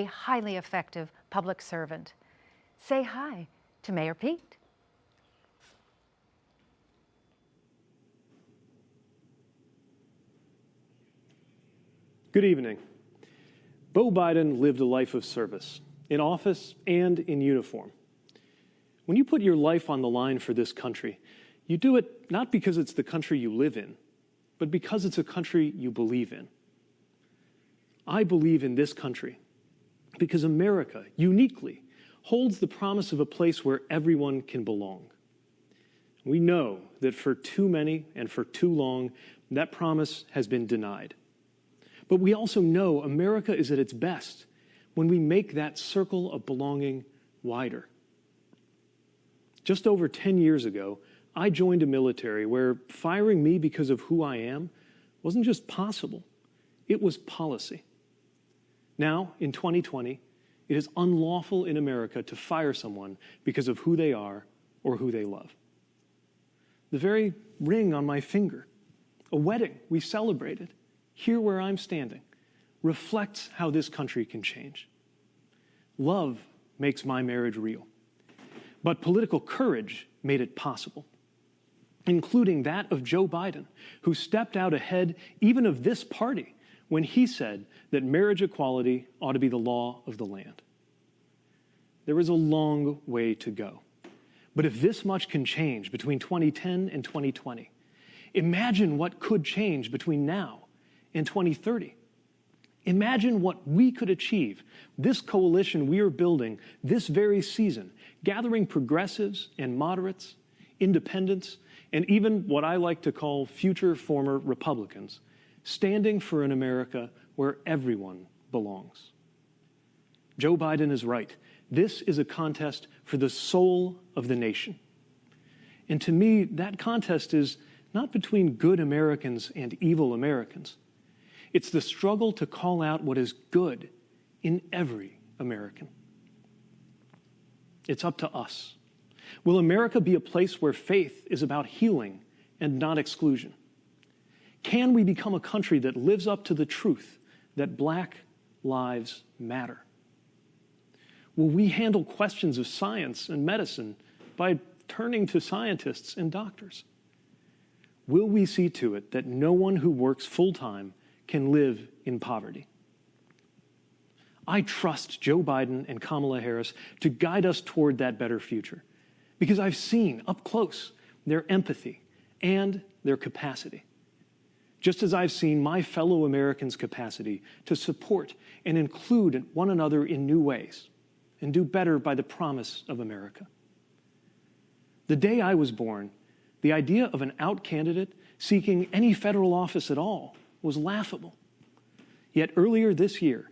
a highly effective public servant. Say hi to Mayor Pete. Good evening. Beau Biden lived a life of service, in office and in uniform. When you put your life on the line for this country, you do it not because it's the country you live in, but because it's a country you believe in. I believe in this country because America, uniquely, holds the promise of a place where everyone can belong. We know that for too many and for too long, that promise has been denied. But we also know America is at its best when we make that circle of belonging wider. Just over 10 years ago, I joined a military where firing me because of who I am wasn't just possible, it was policy. Now, in 2020, it is unlawful in America to fire someone because of who they are or who they love. The very ring on my finger, a wedding we celebrated, here where I'm standing, reflects how this country can change. Love makes my marriage real, but political courage made it possible, including that of Joe Biden, who stepped out ahead even of this party when he said that marriage equality ought to be the law of the land. There is a long way to go, but if this much can change between 2010 and 2020, imagine what could change between now and 2030. Imagine what we could achieve, this coalition we are building this very season, gathering progressives and moderates, independents, and even what I like to call future former Republicans, standing for an America where everyone belongs. Joe Biden is right. This is a contest for the soul of the nation. And to me, that contest is not between good Americans and evil Americans. It's the struggle to call out what is good in every American. It's up to us. Will America be a place where faith is about healing and not exclusion? Can we become a country that lives up to the truth that Black lives matter? Will we handle questions of science and medicine by turning to scientists and doctors? Will we see to it that no one who works full-time can live in poverty? I trust Joe Biden and Kamala Harris to guide us toward that better future because I've seen up close their empathy and their capacity, just as I've seen my fellow Americans' capacity to support and include one another in new ways and do better by the promise of America. The day I was born, the idea of an out candidate seeking any federal office at all was laughable. Yet earlier this year,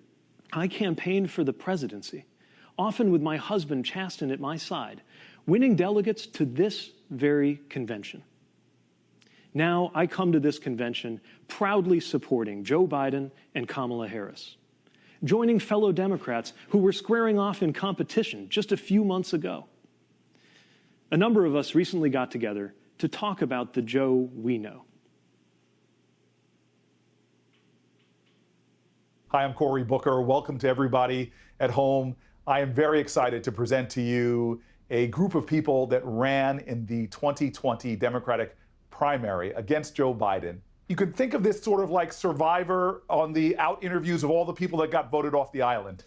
I campaigned for the presidency, often with my husband Chasten at my side, winning delegates to this very convention. Now I come to this convention proudly supporting Joe Biden and Kamala Harris, joining fellow Democrats who were squaring off in competition just a few months ago. A number of us recently got together to talk about the Joe we know. Hi, I'm Cory Booker. Welcome to everybody at home. I am very excited to present to you a group of people that ran in the 2020 Democratic primary against Joe Biden. You could think of this sort of like Survivor on the out interviews of all the people that got voted off the island.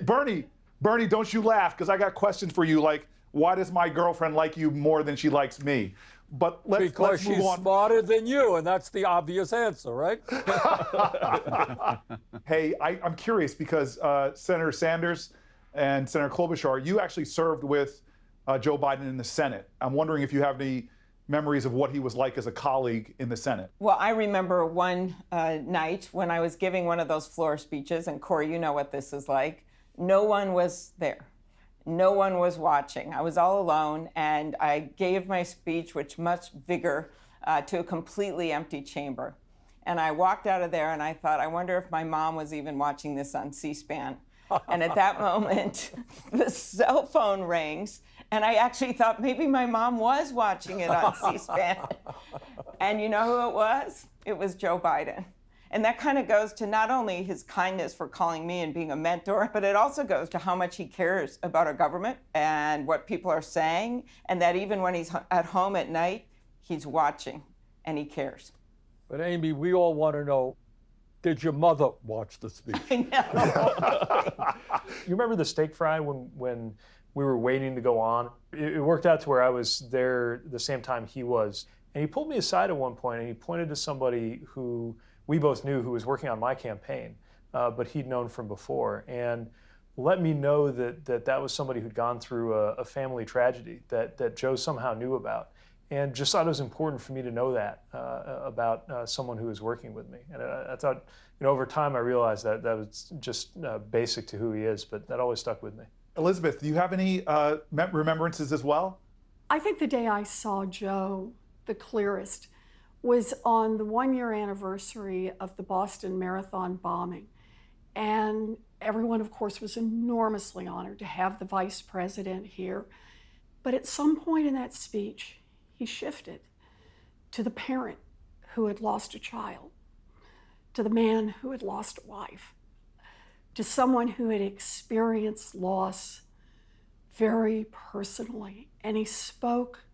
Bernie, don't you laugh, because I got questions for you, like, why does my girlfriend like you more than she likes me? But let's move on. Because she's smarter than you, and that's the obvious answer, right? Hey, I'm curious because Senator Sanders and Senator Klobuchar, you actually served with Joe Biden in the Senate. I'm wondering if you have any memories of what he was like as a colleague in the Senate. Well, I remember one night when I was giving one of those floor speeches, and Cory, you know what this is like. No one was there. No one was watching. I was all alone, and I gave my speech with much vigor to a completely empty chamber. And I walked out of there, and I thought, I wonder if my mom was even watching this on C-SPAN. And at that moment, the cell phone rings, and I actually thought maybe my mom was watching it on C-SPAN. And you know who it was? It was Joe Biden. And that kind of goes to not only his kindness for calling me and being a mentor, but it also goes to how much he cares about our government and what people are saying, and that even when he's at home at night, he's watching and he cares. But Amy, we all want to know, did your mother watch the speech? I know. You remember the steak fry when we were waiting to go on? It worked out to where I was there the same time he was. And he pulled me aside at one point and he pointed to somebody who we both knew who was working on my campaign, but he'd known from before, and let me know that was somebody who'd gone through a family tragedy that Joe somehow knew about. And just thought it was important for me to know that about someone who was working with me. And I thought, over time I realized that was just basic to who he is, but that always stuck with me. Elizabeth, do you have any remembrances as well? I think the day I saw Joe the clearest was on the 1-year anniversary of the Boston Marathon bombing. And everyone, of course, was enormously honored to have the vice president here. But at some point in that speech, he shifted to the parent who had lost a child, to the man who had lost a wife, to someone who had experienced loss very personally. And he spoke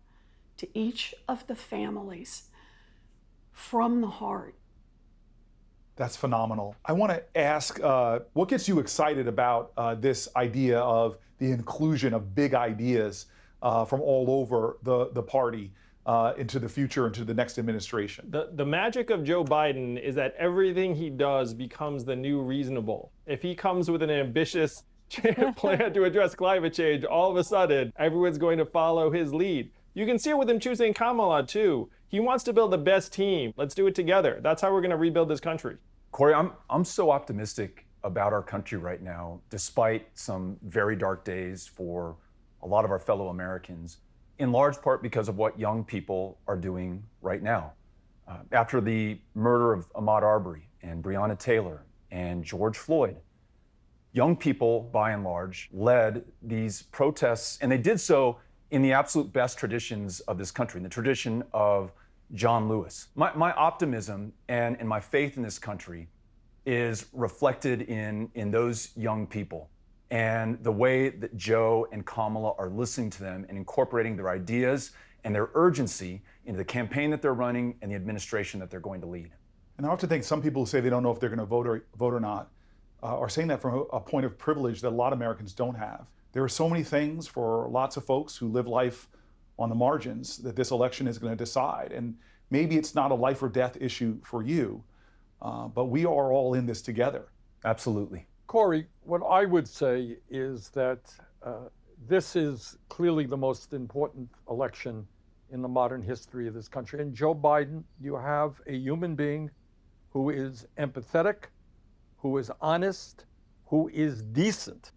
to each of the families from the heart. That's phenomenal. I want to ask, what gets you excited about this idea of the inclusion of big ideas from all over the party into the future, into the next administration? The magic of Joe Biden is that everything he does becomes the new reasonable. If he comes with an ambitious plan to address climate change, all of a sudden, everyone's going to follow his lead. You can see it with him choosing Kamala, too. He wants to build the best team. Let's do it together. That's how we're going to rebuild this country. Corey, I'm so optimistic about our country right now, despite some very dark days for a lot of our fellow Americans, in large part because of what young people are doing right now. After the murder of Ahmaud Arbery and Breonna Taylor and George Floyd, young people, by and large, led these protests, and they did so in the absolute best traditions of this country, in the tradition of John Lewis. My optimism and my faith in this country is reflected in those young people and the way that Joe and Kamala are listening to them and incorporating their ideas and their urgency into the campaign that they're running and the administration that they're going to lead. And I often think some people who say they don't know if they're going to vote or not are saying that from a point of privilege that a lot of Americans don't have. There are so many things for lots of folks who live life on the margins that this election is going to decide. And maybe it's not a life or death issue for you, but we are all in this together. Absolutely. Corey, what I would say is that this is clearly the most important election in the modern history of this country. And Joe Biden, you have a human being who is empathetic, who is honest, who is decent.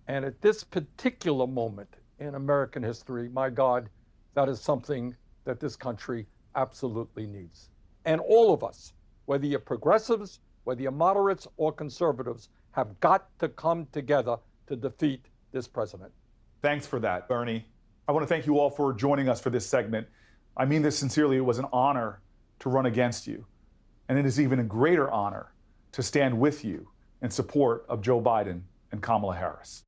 And at this particular moment in American history, my God, that is something that this country absolutely needs. And all of us, whether you're progressives, whether you're moderates or conservatives, have got to come together to defeat this president. Thanks for that, Bernie. I want to thank you all for joining us for this segment. I mean this sincerely. It was an honor to run against you. And it is even a greater honor to stand with you in support of Joe Biden and Kamala Harris.